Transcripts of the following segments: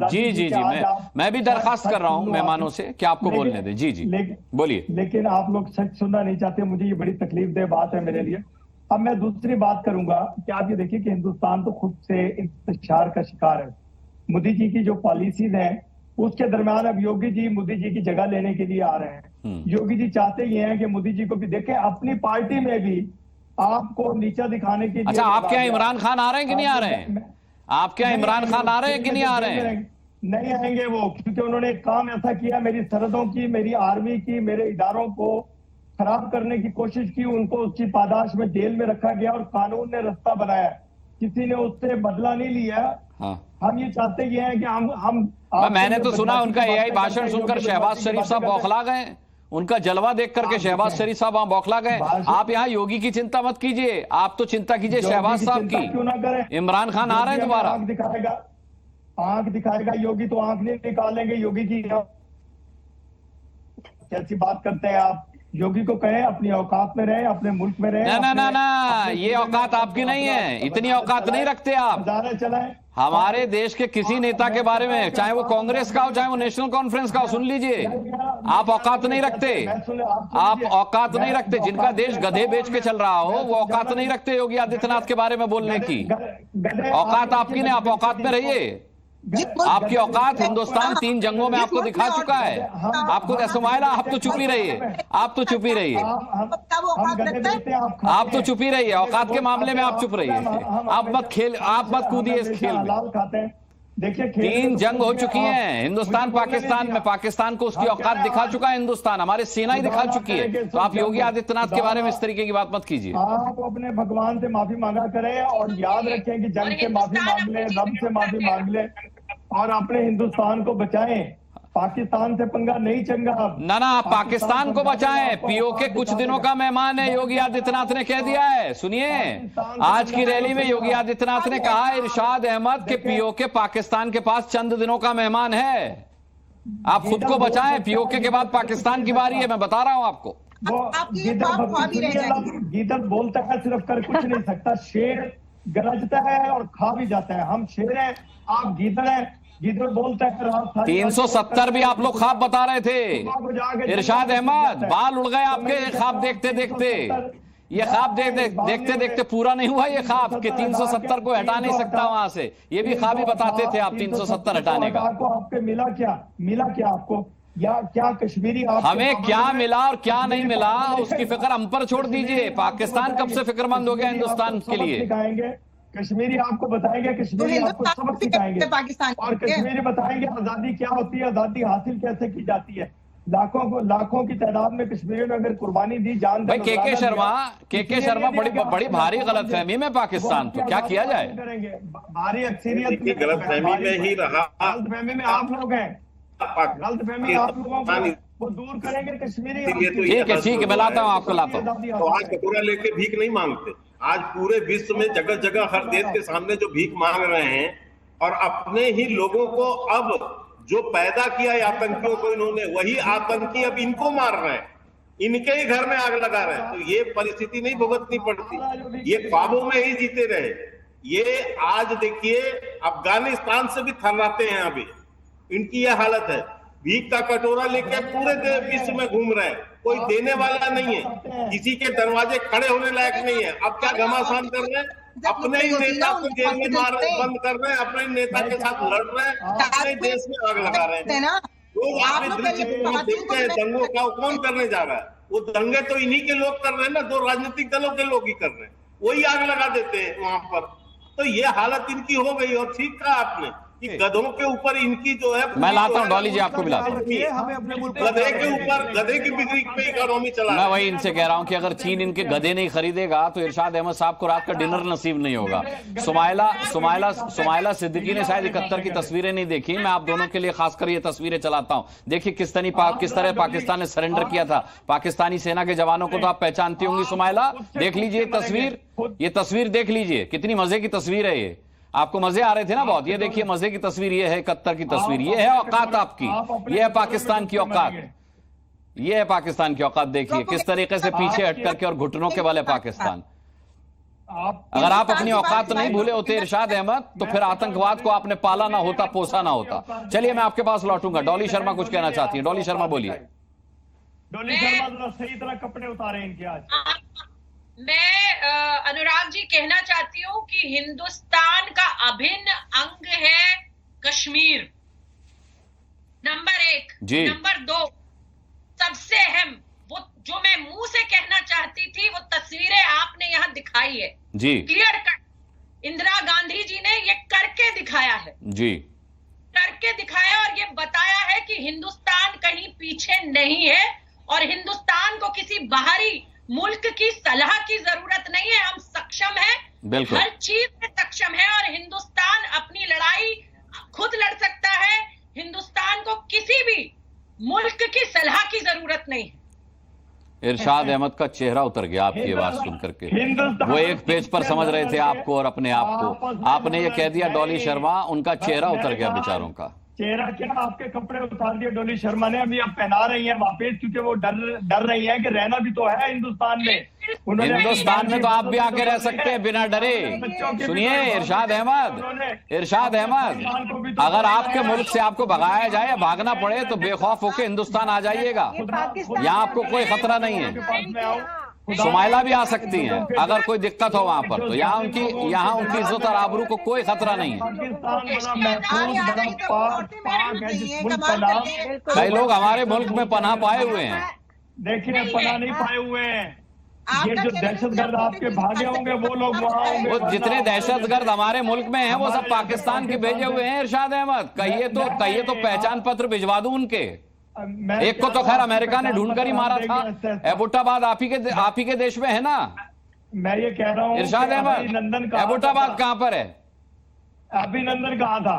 जी जी जी, मैं भी दरखास्त कर रहा हूं मेहमानों से कि आपको बोलने दें। जी जी बोलिए। लेकिन आप लोग सच सुनना नहीं चाहते, मुझे ये बड़ी तकलीफदेह बात है मेरे लिए। अब मैं दूसरी बात करूंगा कि आप ये देखिए कि हिंदुस्तान तो खुद से इंतशार का शिकार है। मोदी जी की जो पॉलिसीज हैं उसके दरम्यान अब योगी जी मोदी जी की जगह लेने के लिए आ रहे हैं। योगी जी चाहते ही हैं कि मोदी जी को भी देखें, अपनी पार्टी में भी आपको नीचा दिखाने के लिए। अच्छा, आपके यहाँ इमरान खान आ रहे हैं कि नहीं आ रहे हैं? आपके यहाँ इमरान खान आ रहे हैं कि नहीं आ रहे हैं? नहीं आएंगे वो, क्योंकि उन्होंने एक काम ऐसा किया, मेरी सरहदों की, मेरी आर्मी की, मेरे इदारों को खराब करने की कोशिश की। उनको उसकी पादाश में जेल में रखा गया और कानून ने रास्ता बनाया, किसी ने उससे बदला नहीं लिया। हाँ। हम ये चाहते ही हैं कि हम मैंने तो सुना उनका एआई भाषण सुनकर शहबाज शरीफ साहब बौखला गए, उनका जलवा देख करके शहबाज शरीफ साहब वहां बौखला गए। आप यहाँ योगी की चिंता मत कीजिए, आप तो चिंता कीजिए शहबाज साहब की। क्यों ना करें? इमरान खान आ रहे हैं दोबारा। आंख दिखाएगा योगी, तो आंख नहीं निकालेंगे योगी की। कैसी बात करते हैं आप? योगी को कहें अपनी औकात में रहे, अपने मुल्क में रहे। ना ना ना, ये औकात आपकी नहीं है, इतनी औकात नहीं रखते आप। चलाएं हमारे देश के किसी नेता के बारे में, चाहे वो कांग्रेस का हो चाहे वो नेशनल कॉन्फ्रेंस का हो, सुन लीजिए, आप औकात नहीं रखते। आप औकात नहीं रखते। जिनका देश गधे बेच के चल रहा हो वो औकात नहीं रखते योगी आदित्यनाथ के बारे में बोलने की। औकात आपकी नहीं, आप औकात में रहिए। आपकी औकात हिंदुस्तान 3 जंगों में आपको दिखा चुका है। आपको सुमाइला, आप तो चुप ही रहिए, आप तो चुप ही रहिए, आप तो चुप ही रहिए। औकात के मामले में आप चुप रहिए, आप मत कूदिए इस खेल में। देखिए 3 जंग हो चुकी हैं हिंदुस्तान पाकिस्तान में, पाकिस्तान को उसकी औकात दिखा चुका है हिंदुस्तान, हमारी सेना ही दिखा चुकी है। तो आप योगी आदित्यनाथ के बारे में इस तरीके की बात मत कीजिए। आप अपने भगवान से माफी मांगा करें और याद रखें कि जंग से माफी मांग ले, रब से माफी मांग ले और अपने हिंदुस्तान को बचाएं। पाकिस्तान से पंगा नहीं चंगा। ना ना, आप पाकिस्तान को बचाएं। पीओके कुछ दिनों का मेहमान है, योगी आदित्यनाथ ने कह दिया है। सुनिए, आज की रैली में योगी आदित्यनाथ ने कहा इरशाद अहमद के पीओके पाकिस्तान के पास चंद दिनों का मेहमान है। आप खुद को बचाएं, पीओके के बाद पाकिस्तान की बारी है, मैं बता रहा हूं आपको। गीदड़ बोलता है सिर्फ, कर कुछ नहीं सकता। शेर गरजता है और खा भी जाता है। हम शेर हैं, आप गीदड़ हैं। गीदड़ बोलता है 370 भी आप लोग ख्वाब बता रहे थे इरशाद अहमद, बाल उड़ गए आपके ख्वाब देखते देखते। ये ख्वाब देखते देखते पूरा नहीं हुआ ये ख्वाब कि 370 को हटा नहीं सकता वहां से। ये भी ख्वाब ही बताते थे आप 370 हटाने का। आपको मिला क्या आपको, या क्या कश्मीरी हमें क्या मिला और क्या नहीं मिला उसकी फिक्र हम पर छोड़ दीजिए। पाकिस्तान कब से फिक्रमंद हो गया हिंदुस्तान के लिए? कश्मीरी आपको बताएंगे, कश्मीरी आपको सबक सिखाएंगे और कश्मीरी बताएंगे आजादी क्या होती है, आजादी हासिल कैसे की जाती है। लाखों की तादाद में कश्मीरियों ने अगर कुर्बानी दी, जान। भाई के के शर्मा बड़ी भारी गलतफहमी में पाकिस्तान, तो क्या किया जाए? भारी अक्सरियत गलतफहमी में ही रहा। गलतफहमी में आप लोग हैं, गलतफहमी आप लोगों को वो दूर करेंगे कश्मीरी। ठीक है, मैं लाता हूँ, आपको लाता हूँ। तो आज कटोरा लेके भीख नहीं मांगते। आज पूरे विश्व में जगह जगह हर देश के सामने जो भीख मांग रहे हैं और अपने ही लोगों को, अब जो पैदा किया है आतंकियों को इन्होंने, वही आतंकी अब इनको मार रहे हैं, इनके ही घर में आग लगा रहे हैं। तो ये परिस्थिति नहीं भुगतनी पड़ती, ये ख्वाबों में ही जीते रहे। ये आज देखिए अफगानिस्तान से भी थर्राते हैं अभी, इनकी ये हालत है। भीख का कटोरा लेके पूरे विश्व में घूम रहे हैं, कोई देने वाला नहीं है, किसी के दरवाजे खड़े होने लायक नहीं है। अब क्या घमासान कर रहे हैं, अपने ही नेता को जेल में बंद कर रहे हैं, अपने नेता के साथ लड़ रहे हैं, अपने देश में आग लगा रहे हैं। लोग आपने दृश्य देखते हैं दंगों का, कौन करने जा रहा है? वो दंगे तो इन्हीं के लोग कर रहे हैं ना, 2 राजनीतिक दलों के लोग ही कर रहे हैं, वही आग लगा देते हैं वहां पर। तो ये हालत इनकी हो गई। और ठीक कहा आपने कि गधों के ऊपर इनकी जो है, मैं लाता हूँ डॉली जी, आपको भी लाता हूँ। गधे के ऊपर, गधे की बिक्री पे इकोनॉमी चला। मैं वही इनसे कह रहा हूँ कि अगर चीन इनके गधे नहीं खरीदेगा तो इरशाद अहमद साहब को रात का डिनर नसीब नहीं होगा। सुमाइला सिद्दीकी ने शायद 71 की तस्वीरें नहीं देखी, मैं आप दोनों के लिए खासकर ये तस्वीरें चलाता हूँ। देखिए किस तरह पाकिस्तान ने सरेंडर किया था। पाकिस्तानी सेना के जवानों को तो आप पहचानती होंगी सुमाइला, देख लीजिए तस्वीर, ये तस्वीर देख लीजिए, कितनी मजे की तस्वीर है ये। आपको मजे आ रहे थे ना बहुत? ये देखिए मजे की तस्वीर, ये है 71 की तस्वीर, ये है औकात आपकी, ये है पाकिस्तान की औकात, ये है पाकिस्तान की औकात। देखिए किस तरीके से पीछे हट करके और घुटनों के बल है पाकिस्तान। अगर आप अपनी औकात नहीं भूले होते इरशाद अहमद, तो फिर आतंकवाद को आपने पाला ना होता, पोसा ना होता। चलिए मैं आपके पास लौटूंगा। डॉली शर्मा कुछ कहना चाहती हैं। डॉली शर्मा बोलिए। डॉली शर्मा जरा सही तरह कपड़े उतारे इनके आज। मैं अनुराग जी कहना चाहती हूँ कि हिंदुस्तान का अभिन्न अंग है कश्मीर, नंबर 1। जी। नंबर 2, सबसे अहम, वो जो मैं मुंह से कहना चाहती थी, वो तस्वीरें आपने यहाँ दिखाई है जी, क्लियर कट। इंदिरा गांधी जी ने ये करके दिखाया है जी, करके दिखाया और ये बताया है कि हिंदुस्तान कहीं पीछे नहीं है और हिंदुस्तान को किसी बाहरी मुल्क की सलाह की जरूरत नहीं है। हम सक्षम हैं, बिल्कुल हर चीज में सक्षम है और हिंदुस्तान अपनी लड़ाई खुद लड़ सकता है। हिंदुस्तान को किसी भी मुल्क की सलाह की जरूरत नहीं है। इरशाद अहमद का चेहरा उतर गया आपकी ये बात सुन करके। वो एक पेज पर समझ रहे थे आपको और अपने आप को, आपने ये कह दिया डॉली शर्मा, उनका चेहरा उतर गया बेचारों का। चेहरा क्या, आपके कपड़े उतार दिए डॉली शर्मा ने। अभी आप पहना रही हैं वापस, क्योंकि वो डर रही है कि रहना भी तो है हिंदुस्तान में। हिंदुस्तान में तो आप भी आके रह सकते हैं बिना डरे। सुनिए इरशाद अहमद, अगर आपके मुल्क से आपको भगाया जाए या भागना पड़े तो बेखौफ होकर हिंदुस्तान आ जाइएगा। यहाँ आपको कोई खतरा नहीं है। सुमाइला भी आ सकती हैं अगर कोई दिक्कत हो वहां पर, तो यहाँ उनकी इज्जत और आबरू को कोई खतरा नहीं है। कई लोग हमारे मुल्क में पनाह पाए हुए हैं। देखिए, पनाह नहीं पाए हुए हैं। ये जो दहशतगर्द आपके भागे होंगे वो लोग वहाँ होंगे। वो जितने दहशतगर्द हमारे मुल्क में हैं वो सब पाकिस्तान के भेजे हुए हैं। इरशाद अहमद, कहिए तो पहचान पत्र भिजवा दूं उनके। एक को तो खैर अमेरिका ने ढूंढ कर ही मारा था। एबोटाबाद आप ही के देश में है ना। मैं ये कह रहा हूँ इरशाद अहमद, एबोटाबाद कहाँ पर है? अभिनंदन कहाँ था?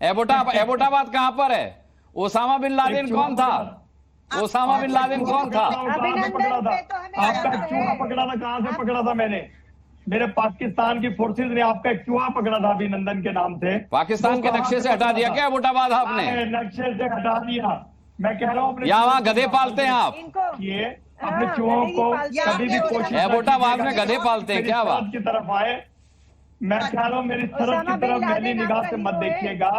एबोटाबाद कहाँ पर है? ओसामा बिन लादेन कौन था? ओसामा बिन लादेन कौन था? पकड़ा था आपका एक चूहा पकड़ा था। कहाँ से पकड़ा था? मेरे पाकिस्तान की फोर्सेज ने आपका एक चूहा पकड़ा था अभिनंदन के नाम से। पाकिस्तान के नक्शे से हटा दिया क्या एबोटाबाद आपने? नक्शे से हटा दिया। मैं कह रहा हूँ या वहाँ गधे पालते हैं आप? ये अपने चूहों को कभी भी कोशिश, एबोटाबाद में गधे पालते हैं क्या? बात की तरफ आए, मैं कह रहा हूँ मेरी तरफ मेरी निगाह से मत देखिएगा,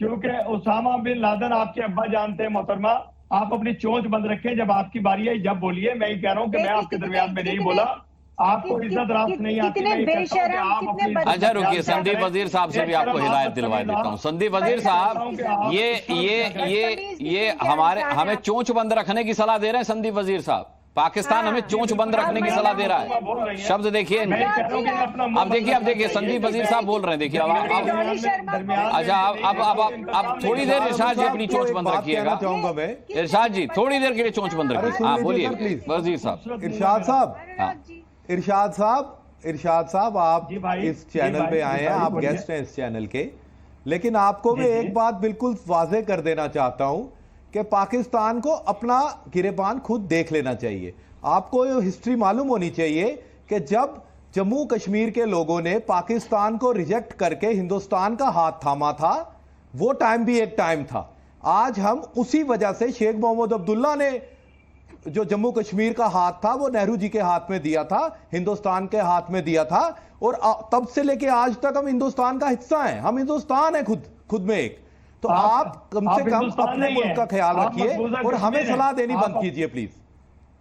क्योंकि ओसामा बिन लादेन आपके अब्बा जानते हैं मोहतरमा। आप अपनी चोंच बंद रखें, जब आपकी बारी आई जब बोलिए। मैं ये कह रहा हूँ कि मैं आपके दरमियान में नहीं बोला। आपको इज्जत रास्त नहीं आती। अच्छा रुकिए, संदीप वजीर साहब से भी आपको हिदायत दिलवा देता हूँ। संदीप वजीर साहब, ये हमें चोंच बंद रखने की सलाह दे रहे हैं संदीप वजीर साहब। पाकिस्तान हमें चोंच बंद रखने की सलाह दे रहा है। शब्द देखिए, अब देखिए संदीप वजीर साहब बोल रहे हैं। देखिए अच्छा, अब थोड़ी देर इरशाद जी अपनी चोंच बंद रखिएगा। इरशाद जी थोड़ी देर के लिए चोंच बंद रखिए। हाँ बोलिए वजीर साहब। इरशाद साहब आप इस चैनल पे आए हैं, आप गेस्ट हैं इस चैनल के, लेकिन आपको मैं एक बात बिल्कुल वाज़ेह कर देना चाहता हूं कि पाकिस्तान को अपना गिरेबान खुद देख लेना चाहिए। आपको ये हिस्ट्री मालूम होनी चाहिए कि जब जम्मू कश्मीर के लोगों ने पाकिस्तान को रिजेक्ट करके हिंदुस्तान का हाथ थामा था, वो टाइम भी एक टाइम था। आज हम उसी वजह से शेख मोहम्मद अब्दुल्ला ने जो जम्मू कश्मीर का हाथ था वो नेहरू जी के हाथ में दिया था, हिंदुस्तान के हाथ में दिया था, और तब से लेके आज तक हम हिंदुस्तान का हिस्सा हैं। हम हिंदुस्तान है खुद में एक। तो आप कम से कम अपने मुल्क का ख्याल रखिए और हमें सलाह देनी बंद कीजिए प्लीज।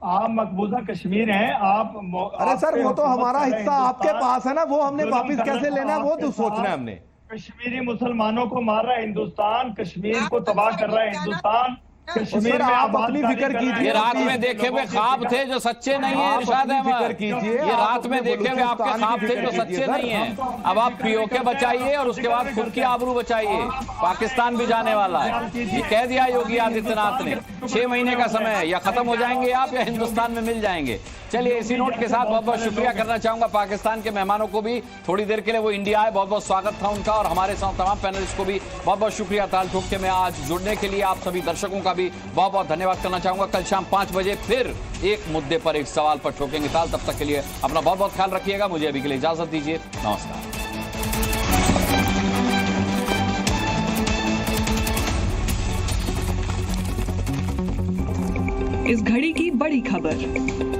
आप मकबूजा कश्मीर हैं। अरे सर, वो तो हमारा हिस्सा आपके पास है ना, वो हमने वापस कैसे लेना है वो तो सोचना है हमने। कश्मीरी मुसलमानों को मार रहा है हिंदुस्तान, कश्मीर को तबाह कर रहा है हिंदुस्तान। कश्मीर में आप अपनी फिक्र कीजिए। ये रात में देखे हुए ख्वाब थे जो सच्चे नहीं है इरशाद अहमद। ये रात में देखे हुए आपके ख्वाब थे जो सच्चे नहीं है। अब आप पीओके बचाइए और उसके बाद खुद की आबरू बचाइए। पाकिस्तान भी जाने वाला है, ये कह दिया योगी आदित्यनाथ ने। 6 महीने का समय है, या खत्म हो जाएंगे आप या हिंदुस्तान में मिल जाएंगे। चलिए इसी नोट के साथ बहुत बहुत शुक्रिया करना चाहूंगा पाकिस्तान के मेहमानों को भी। थोड़ी देर के लिए वो इंडिया आए, बहुत बहुत स्वागत था उनका, और हमारे साथ तमाम पैनलिस्ट को भी बहुत बहुत शुक्रिया ताल ठोक के मैं आज जुड़ने के लिए। आप सभी दर्शकों का भी बहुत बहुत धन्यवाद करना चाहूंगा। कल शाम 5 बजे फिर एक मुद्दे पर एक सवाल पर ठोकेंगे ताल। तब तक के लिए अपना बहुत बहुत ख्याल रखिएगा। मुझे अभी के लिए इजाजत दीजिए। नमस्कार। इस घड़ी की बड़ी खबर।